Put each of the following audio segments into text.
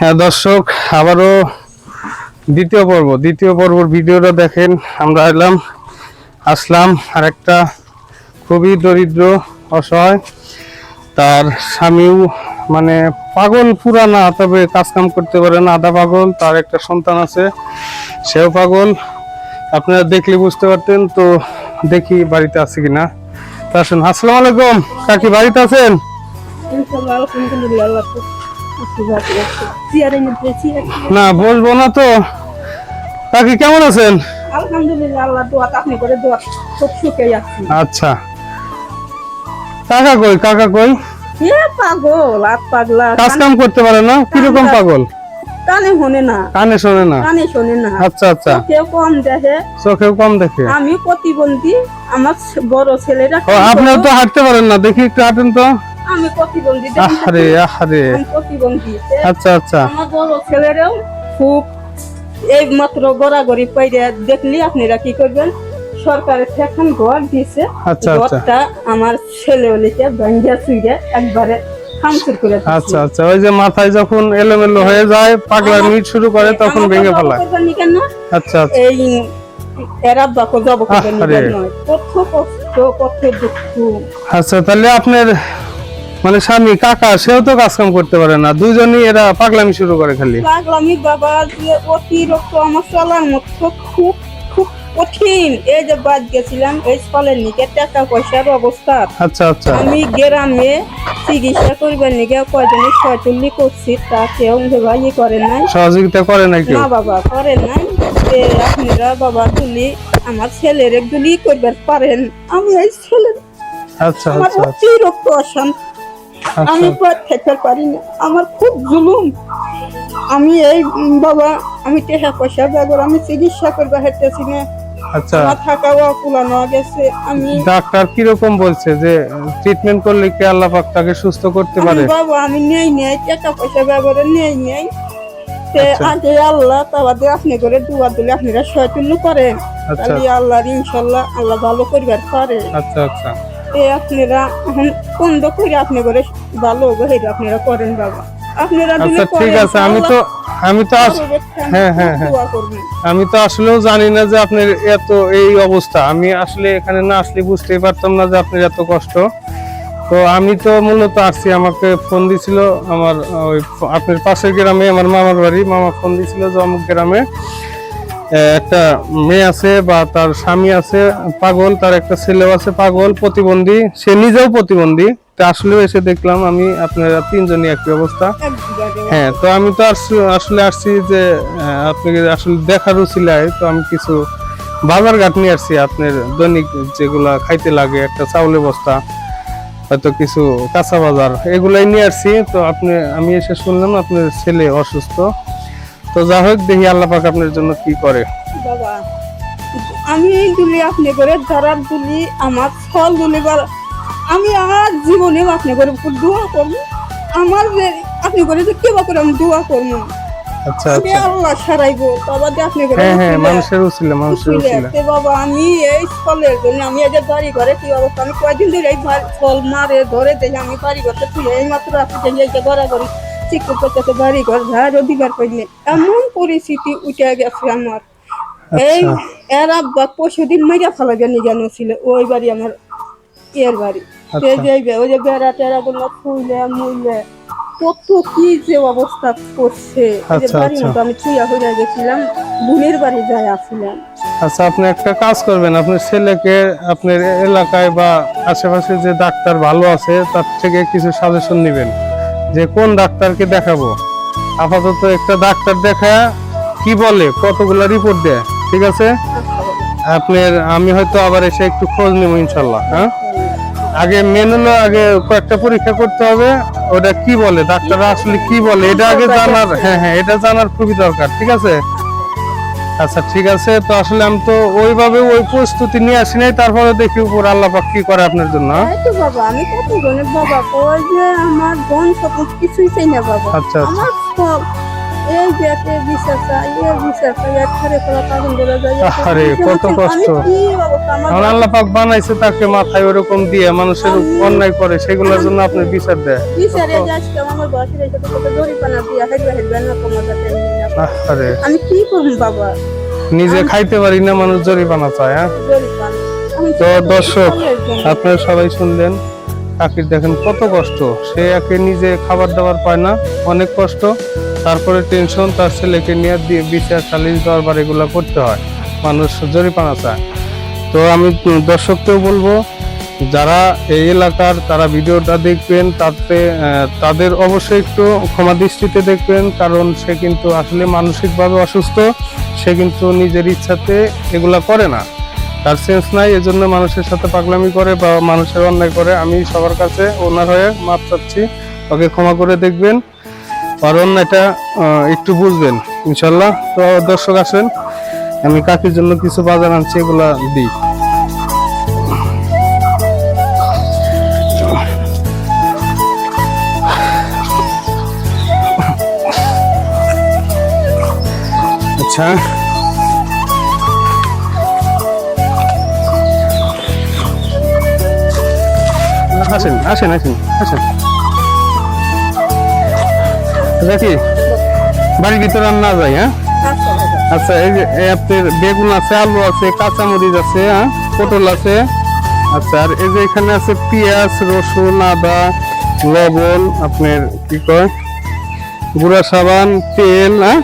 হ্যাঁ দর্শক, আবারও দ্বিতীয় পর্বর ভিডিওটা দেখেন। আমরা আসলাম আর একটা খুবই দরিদ্র অসহায়, তার স্বামীও মানে পাগল পুরা না, তবে কাজ কাম করতে পারে না, আধা পাগল। তার একটা সন্তান আছে, সেও পাগল। আপনারা দেখলে বুঝতে পারতেন। তো দেখি বাড়িতে আছে কিনা। তা আসুন। আসসালামু আলাইকুম কাকি, বাড়িতে আছেন? না বলবো না তো। কাকি কেমন আছেন? আচ্ছা, কাকা কই? পাগল আর পাগলা, কাজ কাম করতে পারে না? কিরকম পাগল? কানে শোনে না। আচ্ছা আচ্ছা, চোখেও কম দেখে। আমি প্রতিবন্ধী, আমার বড় ছেলেরা। আপনারা তো হাঁটতে পারেন না, দেখি একটু হাঁটেন তো। আমি প্রতিবন্ধী। আচ্ছা আচ্ছা, আমার বড় ছেলেরাও খুব এই মাত্র গড়াগড়ি পাইরে দেখলি আপনারা কি করবেন, সরকারের এখন ঘর দিয়েছে। ঘরটা আমার ছেলে ওলিকে ভাঙ্গিয়া চুইরে একবারে খামচুর করে। আচ্ছা আচ্ছা, ওই যে মাথায় যখন এলোমেলো হয়ে যায়, পাগলা মিট শুরু করে, তখন ভেঙে ফেলায়। আচ্ছা আচ্ছা, এই এরা বাকো যাব করবেন নয়, কত কষ্ট কত দুঃখ। আচ্ছা, তাহলে আপনার মানে স্বামী কাকা সেও তো কাজ কাম করতে পারে না, দুইজনই এরা পাগলামি শুরু করে খালি। পাগলামি বাবা, যে অতিরিক্ত আমার চলার মতো খুব খুব কঠিন। এই যে বাদ গেছিলাম এই ফলের নিকে টাকা পয়সার অবস্থা। আচ্ছা আচ্ছা, আমি গ্রামে চিকিৎসা করবার নিকে কয়জনে সয়তুল্লি করছি, তা কেউ ভাই করে নাই, সহযোগিতা করে নাই কেউ? না বাবা করে নাই। আপনারা বাবা তুলি আমার ছেলের একদুলি করবার পারেন। আমি এই ছেলের আচ্ছা আমার আচ্ছা অতিরিক্ত অশান্তি, আমি খেতে পারি না, আমার খুব জুলুম। আমি এই বাবা, আমি টাকা পয়সা বেগর আমি চিকিৎসা করবা হেঁটেছি না। আচ্ছা, আমার থাকাও কুলানো গেছে। আমি ডাক্তার কিরকম বলছে যে ট্রিটমেন্ট করলে কি আল্লাহ পাক তাকে সুস্থ করতে পারে? বাবা আমি নেই টাকা পয়সা বেগরে নেই। আগে আল্লাহ তাবাদে আপনি করে দুয়া দিলে আপনারা সয়তুল্য করেন, তাহলে আল্লাহর ইনশাল্লাহ আল্লাহ ভালো করবার পারে। আচ্ছা আচ্ছা, আপনারা বন্ধ করে আপনি করে ভালো হেঁটে আপনারা করেন বাবা। আপনারা আচ্ছা ঠিক আছে। আমি তো হ্যাঁ হ্যাঁ হ্যাঁ, আমি তো আসলেও জানি না যে আপনার এত এই অবস্থা। আমি আসলে এখানে না আসলে বুঝতেই পারতাম না যে আপনার এত কষ্ট। তো আমি তো মূলত আসছি, আমাকে ফোন দিছিল আমার ওই আপনার পাশের গ্রামে, আমার মামার বাড়ি। মামা ফোন দিছিল যে অমুক গ্রামে একটা মেয়ে আছে বা তার স্বামী আছে পাগল, তার একটা ছেলেও আছে পাগল, প্রতিবন্ধী, সে নিজেও প্রতিবন্ধী। তো আসলেও এসে দেখলাম আমি আপনারা তিনজনই একই অবস্থা। হ্যাঁ, তো আমি তো আসলে আসছি যে আপনাকে আসলে দেখার উছিলায়, তো আমি কিছু বাজার ঘাট নিয়ে আসছি, আপনার দৈনিক যেগুলা খাইতে লাগে, একটা চাউলের বস্তা, হয়তো কিছু কাঁচা বাজার, এগুলাই নিয়ে আসছি। তো আমি এসে শুনলাম আপনার ছেলে অসুস্থ। তো যা হোক, দেখি আল্লাহ পাক আপনার জন্য কি করে। বাবা আমি দুলি আপনি করে ধরার দুলি আমার ফল দুলিবার, আমি আর জীবনে আপনি করে দোয়া করবো। আমার যে আপনি করে যে কেবা করে আমি দোয়া করবো। আচ্ছা আচ্ছা, আল্লাহ সারাইবো বাবা দিয়ে আপনি করে। হ্যাঁ হ্যাঁ, মানুষের উছিলা। বাবা আমি এই ফলের জন্য আমি এই যে বাড়ি ঘরে কি অবস্থা, আমি কয়দিন ধরে এই ফল মারে ধরে দেখে আমি বাড়ি ঘরটা তুলে এই মাত্র আপনি এই যে গড়াগড়ি চিকুর করতেছে বাড়ি ঘর ঝাড় অধিকার করলে এমন পরিস্থিতি উঠে গেছে আমার। এই এর আব্বা পরশুদিন মেয়েরা ফেলাবে নিজান ছিল ওই বাড়ি, আমার এর বাড়ি। ওই যে বেড়া টেরা গুলো ফুলে মুইলে কত কি যে অবস্থা করছে। আমি চুইয়া হয়ে গেছিলাম, বোনের বাড়ি যাই আসছিলাম। আচ্ছা, আপনি একটা কাজ করবেন, আপনার ছেলেকে আপনার এলাকায় বা আশেপাশে যে ডাক্তার ভালো আছে তার থেকে কিছু সাজেশন নেবেন যে কোন ডাক্তারকে দেখাবো। আপাতত একটা ডাক্তার দেখা কি বলে, কতগুলা রিপোর্ট দেয়, ঠিক আছে? আপনার আমি হয়তো আবার এসে একটু খোঁজ নেব ইনশাল্লাহ। হ্যাঁ, আগে মেন হলো আগে কয়েকটা পরীক্ষা করতে হবে, ওটা কি বলে ডাক্তাররা আসলে কি বলে এটা আগে জানার। হ্যাঁ হ্যাঁ, এটা জানার খুবই দরকার, ঠিক আছে? আচ্ছা ঠিক আছে। তো আসলে আমি তো ওইভাবে ওই প্রস্তুতি নিয়ে আসি নাই, তারপরে দেখি উপর আল্লাহ পাক কি করে আপনার জন্য। বাবা আমি কত জনের বাবা কই যে আমার বোন সব কিছুই চাই না বাবা। আচ্ছা আচ্ছা, এই যে একটা বিচার চাই, এই বিচার চাই, একবারে করা পাগল বলে যায়। আরে কত কষ্ট। কি অবস্থা আমার কারণ আল্লাহ পাক বানাইছে তাকে মাথায় ওরকম দিয়ে মানুষের অন্যায় করে সেগুলোর জন্য আপনি বিচার দেয়। বিচারে যাচ্ছে আমার বয়সের এসে তো কত জরিপানা দিয়া হেলবে হেলবে না কমাতে। আরে আমি কি করব বাবা, নিজে খাইতে পারি না মানুষ জরিমানা চায়। হ্যাঁ, জরিপানা। আমি তো দর্শক আপনারা সবাই শুনলেন কাকির দেখেন কত কষ্ট, সে একে নিজে খাবার দাবার পায় না, অনেক কষ্ট, তারপরে টেনশন তার ছেলেকে নিয়ে বিচার সালিশ দরবার এগুলো করতে হয়, মানুষ জরিমানা চায়। তো আমি দর্শককেও বলবো যারা এই এলাকার তারা ভিডিওটা দেখবেন, তাতে তাদের অবশ্যই একটু ক্ষমা দৃষ্টিতে দেখবেন, কারণ সে কিন্তু আসলে মানসিকভাবে অসুস্থ, সে কিন্তু নিজের ইচ্ছাতে এগুলা করে না, তার সেন্স নাই, এজন্য মানুষের সাথে পাগলামি করে বা মানুষের অন্যায় করে। আমি সবার কাছে ওনার হয়ে মাপ চাচ্ছি, ওকে ক্ষমা করে দেখবেন, আর অন্যায়টা একটু বুঝবেন ইনশাল্লাহ। তো দর্শক আসেন, আমি কাকির জন্য কিছু বাজার আনছি, এগুলা দিই। আচ্ছা, আসেন আসেন আসেন আসেন। দেখি বাড়ির ভিতরে আর না যাই। হ্যাঁ, আচ্ছা, এই যে আপনার বেগুন আছে, আলু আছে, কাঁচামরিচ আছে, হ্যাঁ, পটল আছে। আচ্ছা, আর এই যে এখানে আছে পেঁয়াজ, রসুন, আদা, লবণ, আপনার কি কয় গুঁড়া সাবান, তেল, হ্যাঁ,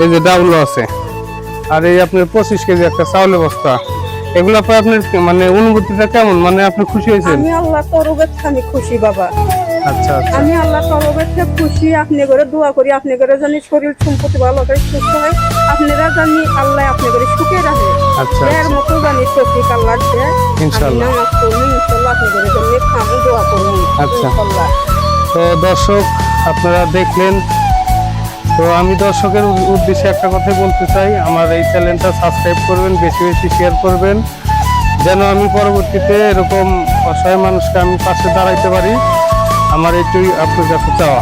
এই যে ডাউলো আছে, আর এই আপনার 25 কেজি একটা চাউলের বস্তা। এগুলো পরে আপনার মানে অনুভূতিটা কেমন, মানে আপনি খুশি হয়েছেন? আমি আল্লাহ তরবের আমি খুশি বাবা। আচ্ছা আচ্ছা, আমি আল্লাহ তরবের খুশি, আপনি করে দোয়া করি আপনি করে জানি শরীর সম্পত্তি ভালো করে সুস্থ হয়, আপনারা জানি আল্লাহ আপনি করে সুখে রাখে। আচ্ছা এর মতো জানি তৌফিক আল্লাহ দেয় ইনশাআল্লাহ। নামাজ পড়ি ইনশাআল্লাহ, আপনি করে জানি খামো দোয়া করি আচ্ছা। ইনশাআল্লাহ। তো দর্শক আপনারা দেখলেন, তো আমি দর্শকের উদ্দেশ্যে একটা কথা বলতে চাই, আমার এই চ্যানেলটা সাবস্ক্রাইব করবেন, বেশি বেশি শেয়ার করবেন, যেন আমি পরবর্তীতে এরকম অসহায় মানুষকে আমি পাশে দাঁড়াইতে পারি। আমার এটাই আপনার কাছে চাওয়া।